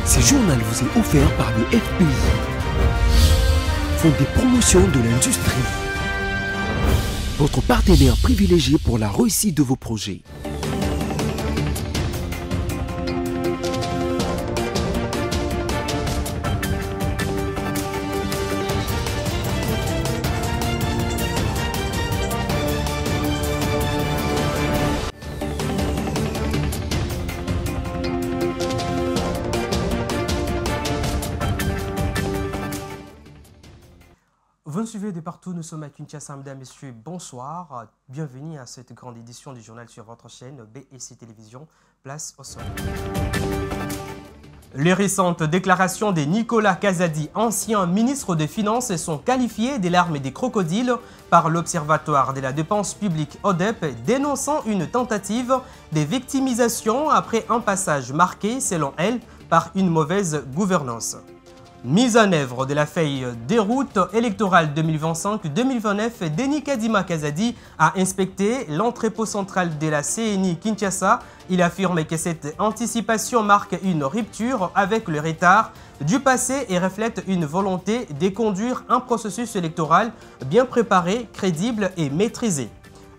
Ce journal vous est offert par le FPI, Fonds de promotion de l'industrie, votre partenaire privilégié pour la réussite de vos projets. Vous nous suivez de partout, nous sommes à Kinshasa, mesdames, messieurs, bonsoir. Bienvenue à cette grande édition du journal sur votre chaîne BEC Télévision, place au sol. Les récentes déclarations de Nicolas Kazadi, ancien ministre des Finances, sont qualifiées des larmes et des crocodiles par l'Observatoire de la dépense publique ODEP, dénonçant une tentative de victimisation après un passage marqué, selon elle, par une mauvaise gouvernance. Mise en œuvre de la feuille des routes électorales 2025-2029, Denis Kadima Kazadi a inspecté l'entrepôt central de la CNI Kinshasa. Il affirme que cette anticipation marque une rupture avec le retard du passé et reflète une volonté de conduire un processus électoral bien préparé, crédible et maîtrisé.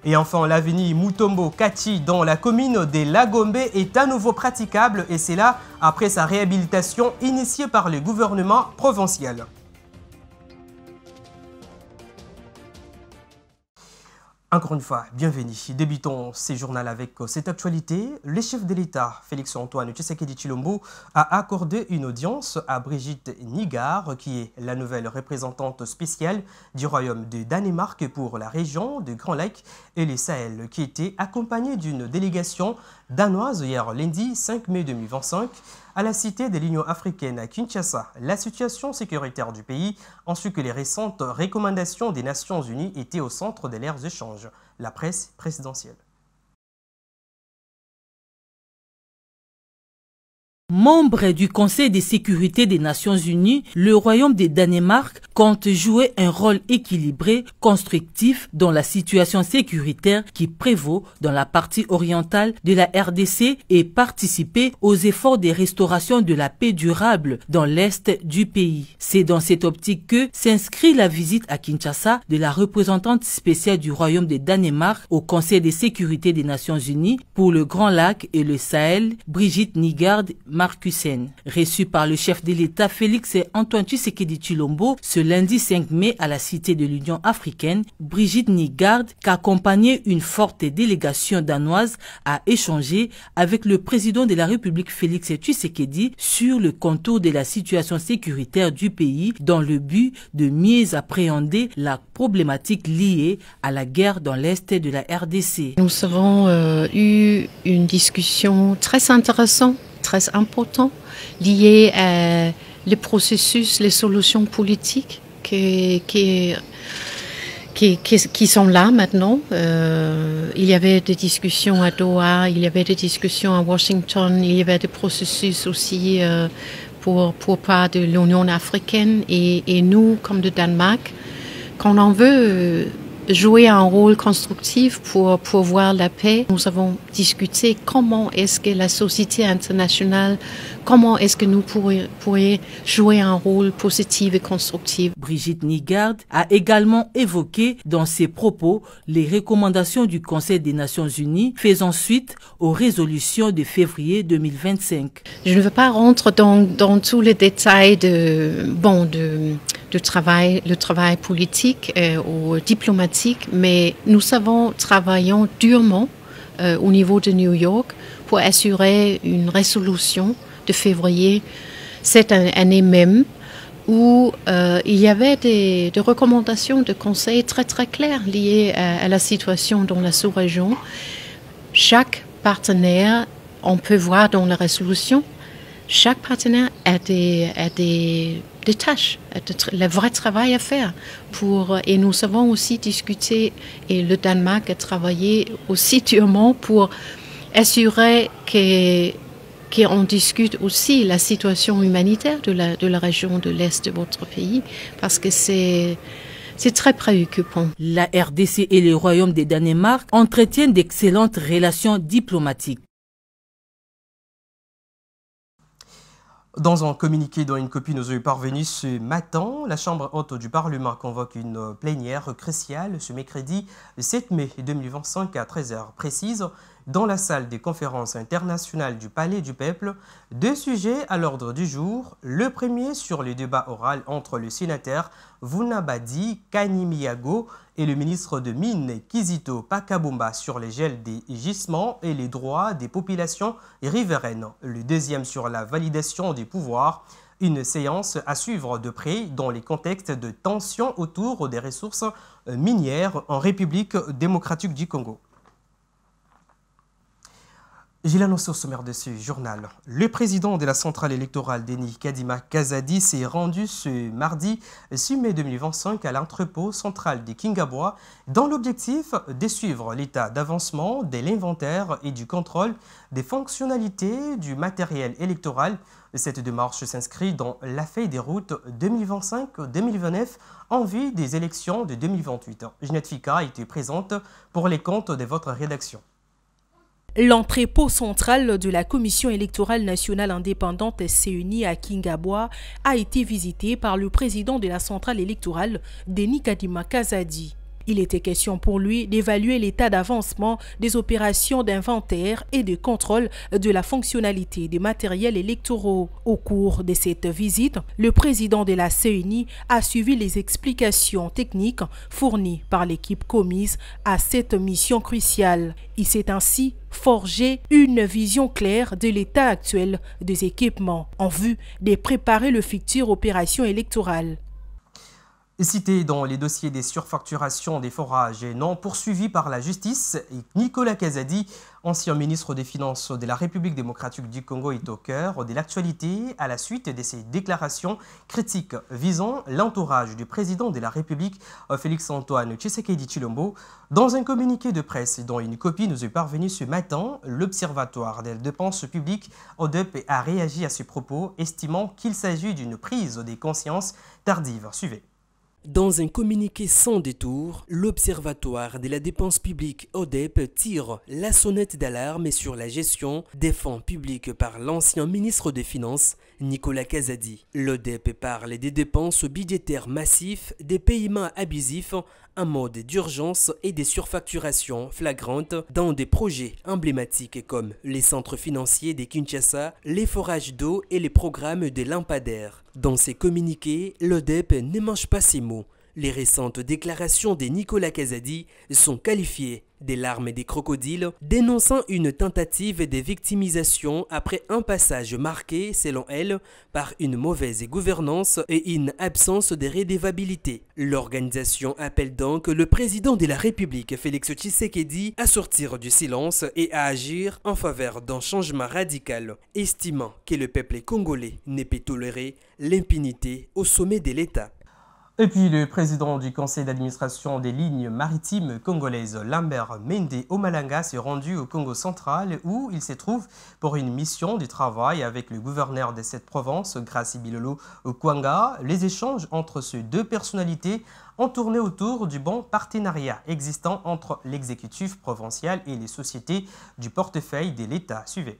Et enfin, l'avenue Mutombo-Kati dans la commune de Lagombe est à nouveau praticable et c'est là après sa réhabilitation initiée par le gouvernement provincial. Encore une fois, bienvenue. Débutons ce journal avec cette actualité. Le chef de l'État, Félix-Antoine Tshisekedi Tshilombo, a accordé une audience à Brigitte Nigard, qui est la nouvelle représentante spéciale du Royaume de Danemark pour la région de Grand Lac et les Sahel, qui était accompagnée d'une délégation danoise hier lundi 5 mai 2025 à la cité de l'Union africaine à Kinshasa. La situation sécuritaire du pays ainsi que les récentes recommandations des Nations Unies étaient au centre de leurs échanges. La presse présidentielle. Membre du Conseil de sécurité des Nations Unies, le Royaume de Danemark compte jouer un rôle équilibré, constructif dans la situation sécuritaire qui prévaut dans la partie orientale de la RDC et participer aux efforts de restauration de la paix durable dans l'est du pays. C'est dans cette optique que s'inscrit la visite à Kinshasa de la représentante spéciale du Royaume de Danemark au Conseil de sécurité des Nations Unies pour le Grand Lac et le Sahel, Brigitte Nigard Marcussen. Reçu par le chef de l'État Félix-Antoine Tshisekedi Tshilombo ce lundi 5 mai à la Cité de l'Union africaine, Brigitte Nigard, qu'accompagnait une forte délégation danoise, a échangé avec le président de la République Félix Tshisekedi sur le contour de la situation sécuritaire du pays dans le but de mieux appréhender la problématique liée à la guerre dans l'est de la RDC. Nous avons eu une discussion très intéressante, très important, lié à le processus, les solutions politiques qui sont là maintenant. Il y avait des discussions à Doha, il y avait des discussions à Washington, il y avait des processus aussi pour part de l'Union africaine et nous, comme de Danemark, quand on veut jouer un rôle constructif pour voir la paix. Nous avons discuté comment est-ce que la société internationale, comment est-ce que nous pourrions jouer un rôle positif et constructif. Brigitte Nigard a également évoqué dans ses propos les recommandations du Conseil des Nations Unies faisant suite aux résolutions de février 2025. Je ne veux pas rentrer dans tous les détails le travail politique ou diplomatique, mais nous avons travaillé durement au niveau de New York pour assurer une résolution de février cette année même où il y avait des recommandations de conseil très très claires liées à la situation dans la sous-région. Chaque partenaire, on peut voir dans la résolution, chaque partenaire a des tâches, le vrai travail à faire. Et nous avons aussi discuté, et le Danemark a travaillé aussi durement pour assurer qu'on discute aussi la situation humanitaire de la région de l'Est de votre pays, parce que c'est très préoccupant. La RDC et le Royaume de Danemark entretiennent d'excellentes relations diplomatiques. Dans un communiqué dont une copie nous est parvenue ce matin, la Chambre haute du Parlement convoque une plénière cruciale ce mercredi 7 mai 2025 à 13h précise dans la salle des conférences internationales du Palais du Peuple. Deux sujets à l'ordre du jour. Le premier sur le débat oral entre le sénateur Vunabadi Kanimiago et le ministre de Mines Kizito Pakabumba sur les gels des gisements et les droits des populations riveraines. Le deuxième sur la validation des pouvoirs. Une séance à suivre de près dans les contextes de tensions autour des ressources minières en République démocratique du Congo. J'ai l'annoncé au sommaire de ce journal. Le président de la centrale électorale Denis Kadima Kazadi s'est rendu ce mardi 6 mai 2025 à l'entrepôt central de Kingabwa dans l'objectif de suivre l'état d'avancement de l'inventaire et du contrôle des fonctionnalités du matériel électoral. Cette démarche s'inscrit dans la feuille des routes 2025-2029 en vue des élections de 2028. Ginette Fika a été présente pour les comptes de votre rédaction. L'entrepôt central de la Commission électorale nationale indépendante CENI à Kingabwa a été visité par le président de la centrale électorale, Denis Kadima Kazadi. Il était question pour lui d'évaluer l'état d'avancement des opérations d'inventaire et de contrôle de la fonctionnalité des matériels électoraux. Au cours de cette visite, le président de la CENI a suivi les explications techniques fournies par l'équipe commise à cette mission cruciale. Il s'est ainsi forgé une vision claire de l'état actuel des équipements en vue de préparer le futur opération électorale. Cité dans les dossiers des surfacturations des forages non poursuivis par la justice, Nicolas Kazadi, ancien ministre des Finances de la République démocratique du Congo, est au cœur de l'actualité à la suite de ses déclarations critiques visant l'entourage du président de la République, Félix-Antoine Tshisekedi Tshilombo. Dans un communiqué de presse dont une copie nous est parvenue ce matin, l'Observatoire des dépenses publiques, ODEP, a réagi à ce propos, estimant qu'il s'agit d'une prise de conscience tardive. Suivez. Dans un communiqué sans détour, l'Observatoire de la dépense publique ODEP tire la sonnette d'alarme sur la gestion des fonds publics par l'ancien ministre des Finances, Nicolas Kazadi. L'ODEP parle des dépenses budgétaires massives, des paiements abusifs, un mode d'urgence et des surfacturations flagrantes dans des projets emblématiques comme les centres financiers de Kinshasa, les forages d'eau et les programmes de lampadaires. Dans ces communiqués, l'ODEP ne mange pas ses mots. Les récentes déclarations de Nicolas Kazadi sont qualifiées des larmes des crocodiles, dénonçant une tentative de victimisation après un passage marqué, selon elle, par une mauvaise gouvernance et une absence de redevabilité. L'organisation appelle donc le président de la République, Félix Tshisekedi, à sortir du silence et à agir en faveur d'un changement radical, estimant que le peuple congolais ne peut tolérer l'impunité au sommet de l'État. Et puis le président du conseil d'administration des lignes maritimes congolaises, Lambert Mende Omalanga, s'est rendu au Congo central où il se trouve pour une mission de travail avec le gouverneur de cette province, Gracie Bilolo Kwanga. Les échanges entre ces deux personnalités ont tourné autour du bon partenariat existant entre l'exécutif provincial et les sociétés du portefeuille de l'État. Suivez.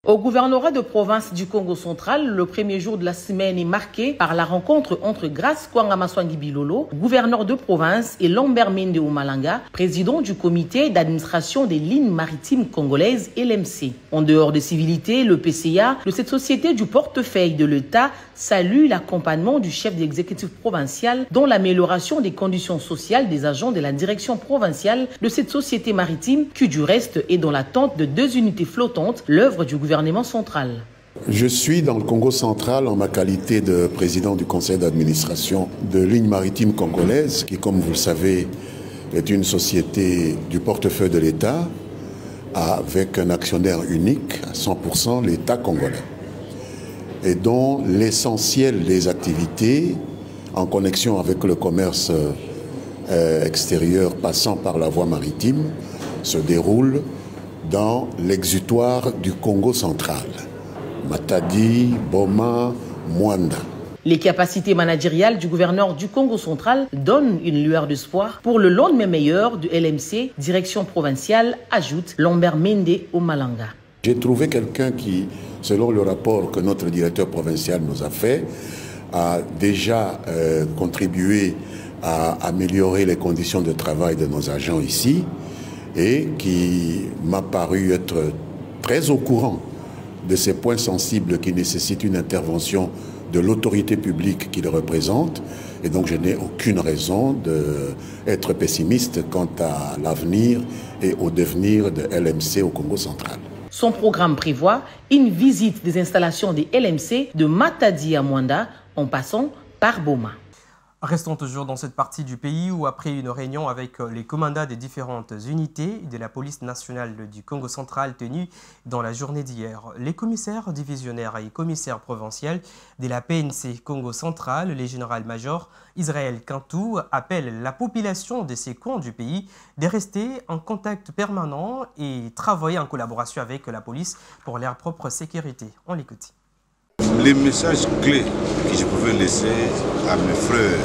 Au gouvernorat de province du Congo central, le premier jour de la semaine est marqué par la rencontre entre Grace Kwanga Maswangi Bilolo, gouverneur de province, et Lambert Mende Omalanga, président du comité d'administration des lignes maritimes congolaises LMC. En dehors de civilité, le PCA de cette société du portefeuille de l'État salue l'accompagnement du chef de l'exécutif provincial dans l'amélioration des conditions sociales des agents de la direction provinciale de cette société maritime qui du reste est dans l'attente de 2 unités flottantes, l'œuvre du gouvernement central. Je suis dans le Congo central en ma qualité de président du conseil d'administration de Lignes maritimes congolaises, qui, comme vous le savez, est une société du portefeuille de l'État avec un actionnaire unique, à 100%, l'État congolais, et dont l'essentiel des activités en connexion avec le commerce extérieur passant par la voie maritime se déroule dans l'exutoire du Congo central, Matadi, Boma, Mwanda. Les capacités managériales du gouverneur du Congo central donnent une lueur d'espoir pour le lendemain meilleur du LMC, direction provinciale, ajoute Lambert Mende Omalanga. J'ai trouvé quelqu'un qui, selon le rapport que notre directeur provincial nous a fait, a déjà contribué à améliorer les conditions de travail de nos agents ici et qui m'a paru être très au courant de ces points sensibles qui nécessitent une intervention de l'autorité publique qu'il représente. Et donc je n'ai aucune raison d'être pessimiste quant à l'avenir et au devenir de LMC au Congo central. Son programme prévoit une visite des installations des LMC de Matadi à Mwanda en passant par Boma. Restons toujours dans cette partie du pays où, après une réunion avec les commandants des différentes unités de la police nationale du Congo central tenue dans la journée d'hier, les commissaires divisionnaires et commissaires provinciaux de la PNC Congo central, les général-majors Israël Kantou, appellent la population de ces coins du pays de rester en contact permanent et travailler en collaboration avec la police pour leur propre sécurité. On l'écoute. Les messages clés que je pouvais laisser à mes frères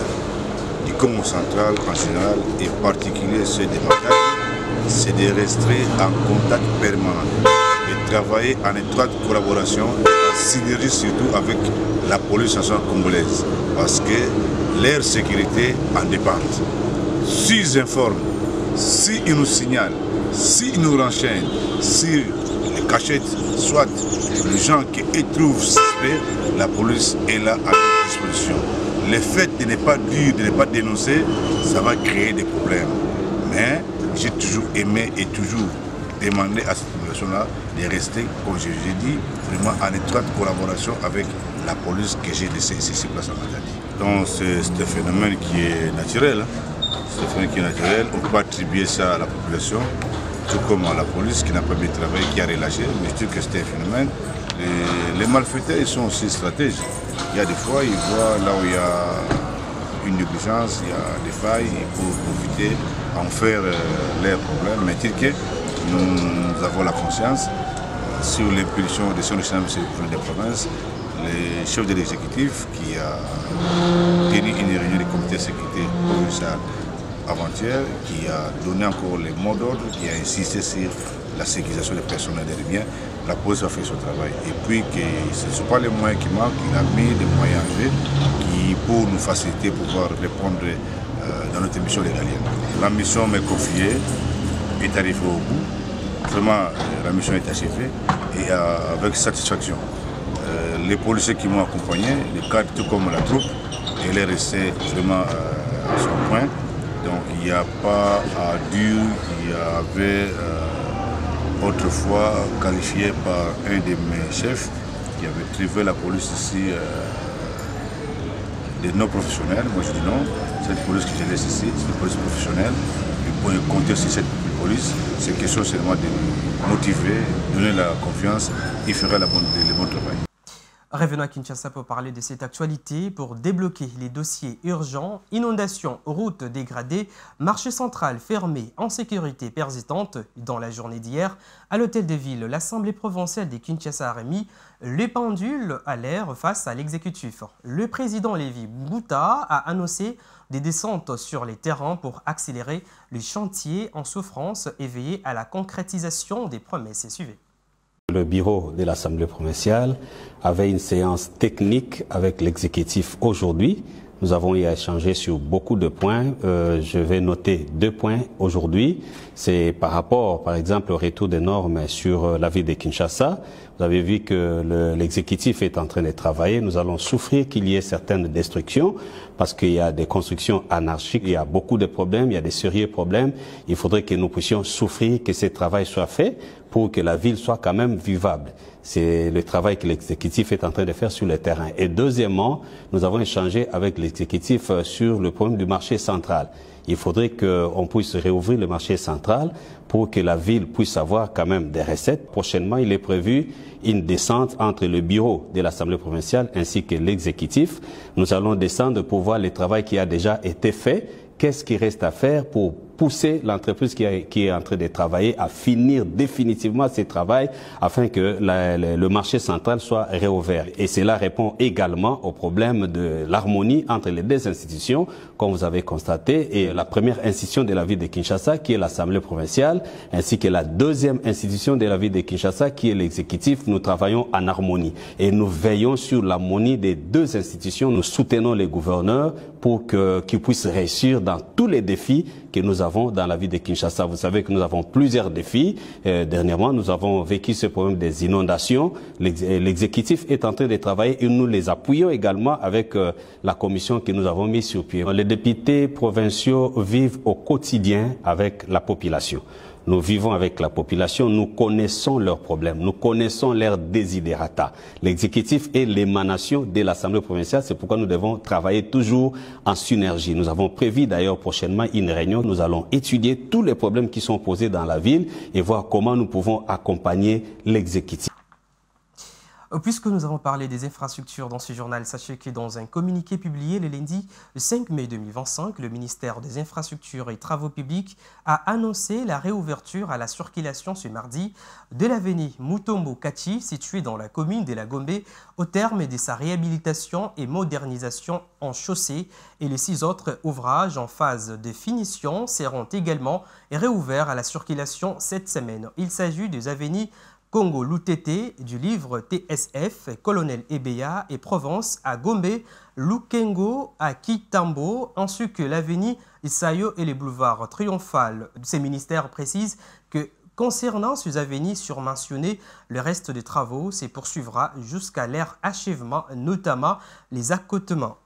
du Congo central en général et particulier ceux de Matadi, c'est de rester en contact permanent et travailler en étroite collaboration et en synergie surtout avec la police nationale congolaise parce que leur sécurité en dépend. S'ils informent, s'ils nous signalent, s'ils nous renchaînent sur les cachettes, soit les gens qui trouvent suspects, la police est là à leur disposition. Le fait de ne pas dire, de ne pas dénoncer, ça va créer des problèmes. Mais j'ai toujours aimé et toujours demandé à cette population-là de rester, comme je l'ai dit, vraiment en étroite collaboration avec la police que j'ai laissée ici place à Matadi. Donc c'est un phénomène qui est naturel. C'est un phénomène qui est naturel. On peut attribuer ça à la population, tout comme à la police qui n'a pas bien travaillé, qui a relâché. Mais je trouve que c'est un phénomène. Les malfaiteurs, ils sont aussi stratégiques. Il y a des fois, ils voient là où il y a une négligence, il y a des failles, pour profiter, en faire leurs problèmes. Mais tel que nous avons la conscience, sur l'impulsion des chefs de province, les chefs de l'exécutif qui a tenu une réunion du comité de sécurité provincial avant-hier, qui a donné encore les mots d'ordre, qui a insisté sur la sécurisation des personnels et des biens, la police a fait son travail. Et puis que ce ne sont pas les moyens qui manquent, il a mis des moyens en jeu qui, pour nous faciliter, pouvoir répondre dans notre mission régalienne. La mission m'est confiée, est arrivée au bout. Vraiment, la mission est achevée et avec satisfaction. Les policiers qui m'ont accompagné, les cadres tout comme la troupe, elle est restée vraiment à son point. Donc il n'y a pas à dire qu'il y avait autrefois qualifié par un de mes chefs qui avait trouvé la police ici de non professionnels. Moi je dis non, cette police que je laisse ici, c'est une police professionnelle. Vous pouvez compter sur cette police. C'est question seulement de motiver, donner la confiance et faire le bon travail. Revenons à Kinshasa pour parler de cette actualité. Pour débloquer les dossiers urgents, inondations, routes dégradées, marché central fermé en sécurité persistante dans la journée d'hier, à l'hôtel de ville, l'Assemblée provinciale de Kinshasa a remis les pendules à l'air face à l'exécutif. Le président Lévi Bouta a annoncé des descentes sur les terrains pour accélérer les chantiers en souffrance et veiller à la concrétisation des promesses. Suivez. Le bureau de l'Assemblée provinciale avait une séance technique avec l'exécutif aujourd'hui. Nous avons eu à échanger sur beaucoup de points. Je vais noter 2 points aujourd'hui. C'est par rapport, par exemple, au retour des normes sur la ville de Kinshasa. Vous avez vu que l'exécutif est en train de travailler. Nous allons souffrir qu'il y ait certaines destructions parce qu'il y a des constructions anarchiques. Il y a beaucoup de problèmes, il y a des sérieux problèmes. Il faudrait que nous puissions souffrir que ce travail soit fait pour que la ville soit quand même vivable. C'est le travail que l'exécutif est en train de faire sur le terrain. Et deuxièmement, nous avons échangé avec l'exécutif sur le problème du marché central. Il faudrait qu'on puisse réouvrir le marché central pour que la ville puisse avoir quand même des recettes. Prochainement, il est prévu une descente entre le bureau de l'Assemblée provinciale ainsi que l'exécutif. Nous allons descendre pour voir le travail qui a déjà été fait. Qu'est-ce qui reste à faire pour pousser l'entreprise qui est en train de travailler à finir définitivement ses travaux afin que le marché central soit réouvert. Et cela répond également au problème de l'harmonie entre les deux institutions, comme vous avez constaté, et la première institution de la ville de Kinshasa, qui est l'Assemblée provinciale, ainsi que la deuxième institution de la ville de Kinshasa, qui est l'exécutif. Nous travaillons en harmonie et nous veillons sur l'harmonie des deux institutions. Nous soutenons les gouverneurs pour qu'ils puissent réussir dans tous les défis que nous avons dans la ville de Kinshasa. Vous savez que nous avons plusieurs défis. Dernièrement, nous avons vécu ce problème des inondations. L'exécutif est en train de travailler et nous les appuyons également avec la commission que nous avons mise sur pied. Les députés provinciaux vivent au quotidien avec la population. Nous vivons avec la population, nous connaissons leurs problèmes, nous connaissons leurs desiderata. L'exécutif est l'émanation de l'Assemblée provinciale, c'est pourquoi nous devons travailler toujours en synergie. Nous avons prévu d'ailleurs prochainement une réunion, nous allons étudier tous les problèmes qui sont posés dans la ville et voir comment nous pouvons accompagner l'exécutif. Puisque nous avons parlé des infrastructures dans ce journal, sachez que dans un communiqué publié le lundi 5 mai 2025, le ministère des Infrastructures et Travaux Publics a annoncé la réouverture à la circulation ce mardi de l'avenue Mutombo Kachi, située dans la commune de la Gombe, au terme de sa réhabilitation et modernisation en chaussée. Et les 6 autres ouvrages en phase de finition seront également réouverts à la circulation cette semaine. Il s'agit des avenues Congo Lutete du livre TSF, Colonel Ebeya et Provence à Gombe, Lukengo à Kitambo, ainsi que l'avenue Isayo et les boulevards Triomphal. Ces ministères précisent que concernant ces avenues surmentionnées, le reste des travaux se poursuivra jusqu'à leur achèvement, notamment les accotements.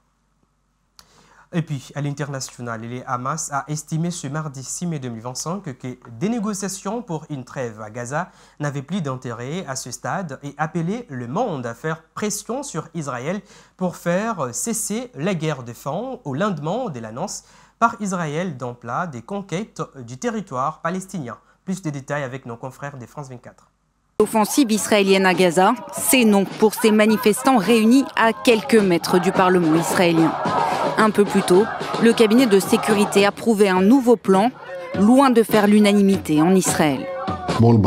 Et puis, à l'international, le Hamas a estimé ce mardi 6 mai 2025 que des négociations pour une trêve à Gaza n'avaient plus d'intérêt à ce stade et appelé le monde à faire pression sur Israël pour faire cesser la guerre de faim au lendemain de l'annonce par Israël d'un plan des conquêtes du territoire palestinien. Plus de détails avec nos confrères de France 24. L'offensive israélienne à Gaza, c'est non pour ces manifestants réunis à quelques mètres du Parlement israélien. Un peu plus tôt, le cabinet de sécurité approuvait un nouveau plan, loin de faire l'unanimité en Israël.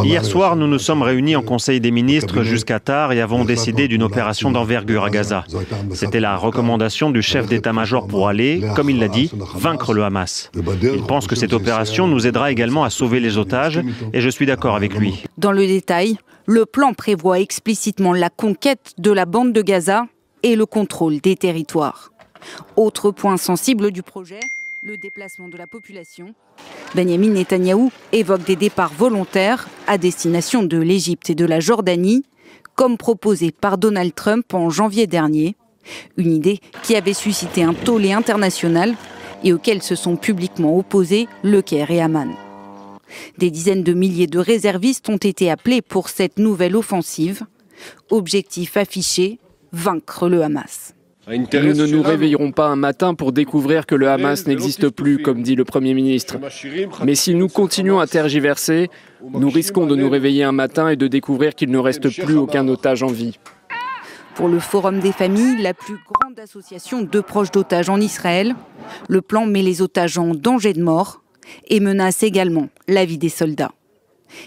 Hier soir, nous nous sommes réunis en Conseil des ministres jusqu'à tard et avons décidé d'une opération d'envergure à Gaza. C'était la recommandation du chef d'état-major pour aller, comme il l'a dit, vaincre le Hamas. Il pense que cette opération nous aidera également à sauver les otages et je suis d'accord avec lui. Dans le détail, le plan prévoit explicitement la conquête de la bande de Gaza et le contrôle des territoires. Autre point sensible du projet, le déplacement de la population. Benyamin Netanyahou évoque des départs volontaires à destination de l'Égypte et de la Jordanie, comme proposé par Donald Trump en janvier dernier. Une idée qui avait suscité un tollé international et auquel se sont publiquement opposés Le Caire et Amman. Des dizaines de milliers de réservistes ont été appelés pour cette nouvelle offensive. Objectif affiché, vaincre le Hamas. Nous ne nous réveillerons pas un matin pour découvrir que le Hamas n'existe plus, comme dit le Premier ministre. Mais si nous continuons à tergiverser, nous risquons de nous réveiller un matin et de découvrir qu'il ne reste plus aucun otage en vie. Pour le Forum des familles, la plus grande association de proches d'otages en Israël, le plan met les otages en danger de mort et menace également la vie des soldats.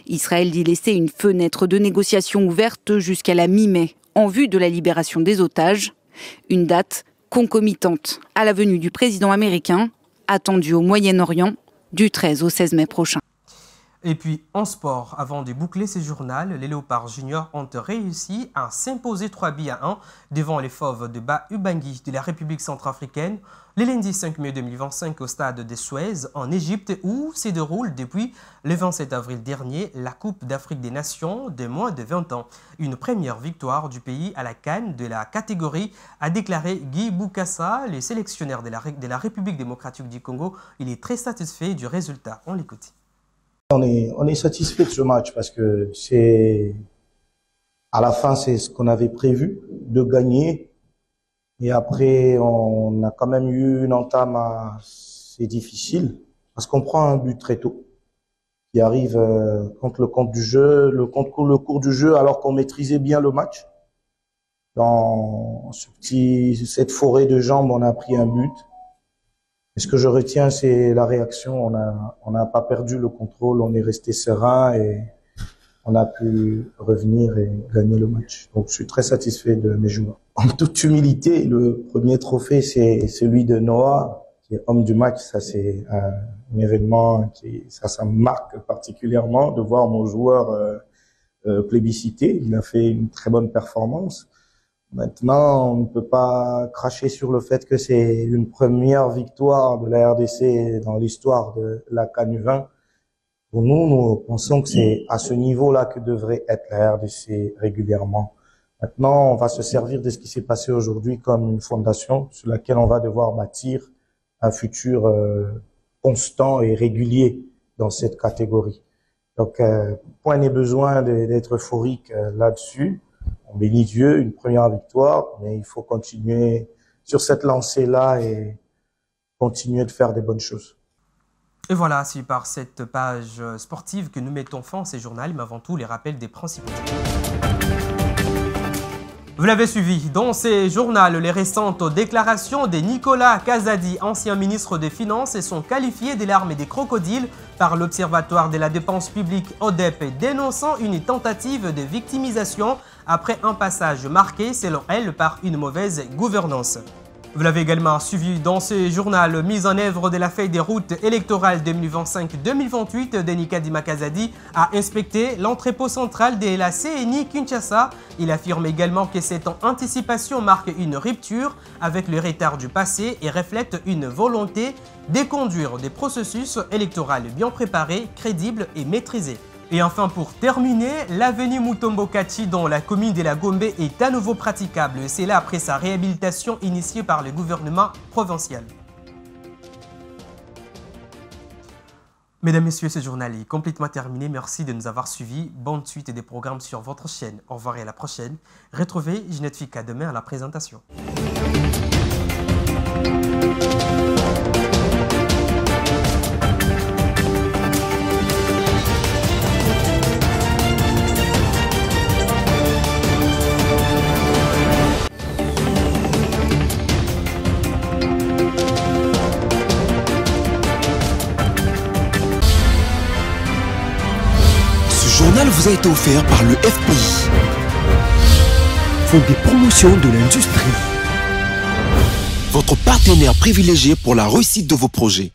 Israël dit laisser une fenêtre de négociation ouverte jusqu'à la mi-mai en vue de la libération des otages. Une date concomitante à la venue du président américain, attendue au Moyen-Orient du 13 au 16 mai prochain. Et puis, en sport, avant de boucler ce journal, les Léopards juniors ont réussi à s'imposer 3-1 devant les Fauves de Bas-Ubangi de la République centrafricaine le lundi 5 mai 2025 au stade de Suez en Égypte où se déroule depuis le 27 avril dernier la Coupe d'Afrique des Nations de moins de 20 ans. Une première victoire du pays à la CAN de la catégorie, a déclaré Guy Boukassa, le sélectionneur de la République démocratique du Congo. Il est très satisfait du résultat. On l'écoute. On est satisfait de ce match parce que à la fin, c'est ce qu'on avait prévu, de gagner. Et après, on a quand même eu une entame assez difficile parce qu'on prend un but très tôt qui arrive contre le cours du jeu alors qu'on maîtrisait bien le match. Dans cette forêt de jambes, on a pris un but. ce que je retiens, c'est la réaction. On n'a pas perdu le contrôle, on est resté serein et on a pu revenir et gagner le match. Donc, je suis très satisfait de mes joueurs. En toute humilité, le premier trophée, c'est celui de Noah, qui est homme du match. Ça, c'est un événement ça me marque particulièrement de voir mon joueur plébiscité. Il a fait une très bonne performance. Maintenant, on ne peut pas cracher sur le fait que c'est une première victoire de la RDC dans l'histoire de la CAN U20. Pour nous pensons que c'est à ce niveau-là que devrait être la RDC régulièrement. Maintenant, on va se servir de ce qui s'est passé aujourd'hui comme une fondation sur laquelle on va devoir bâtir un futur constant et régulier dans cette catégorie. Donc, point n'est besoin d'être euphorique là-dessus. On bénit Dieu, une première victoire, mais il faut continuer sur cette lancée-là et continuer de faire des bonnes choses. Et voilà, c'est par cette page sportive que nous mettons fin à ces journaux, mais avant tout les rappels des principaux. Vous l'avez suivi, dans ces journaux, les récentes déclarations de Nicolas Kazadi, ancien ministre des Finances, sont qualifiées des larmes et des crocodiles par l'Observatoire de la dépense publique ODEP, dénonçant une tentative de victimisation après un passage marqué, selon elle, par une mauvaise gouvernance. Vous l'avez également suivi dans ce journal, mise en œuvre de la feuille des routes électorales 2025-2028, Denis Kadima Kazadi a inspecté l'entrepôt central de la CNI Kinshasa. Il affirme également que cette anticipation marque une rupture avec le retard du passé et reflète une volonté de conduire des processus électoraux bien préparés, crédibles et maîtrisés. Et enfin, pour terminer, l'avenue Mutombo Kati dans la commune de la Gombe est à nouveau praticable. C'est là après sa réhabilitation initiée par le gouvernement provincial. Mesdames, Messieurs, ce journal est complètement terminé. Merci de nous avoir suivis. Bonne suite des programmes sur votre chaîne. Au revoir et à la prochaine. Retrouvez Ginette Fika demain à la présentation. Ce journal vous a été offert par le FPI, Fonds des promotions de l'industrie, votre partenaire privilégié pour la réussite de vos projets.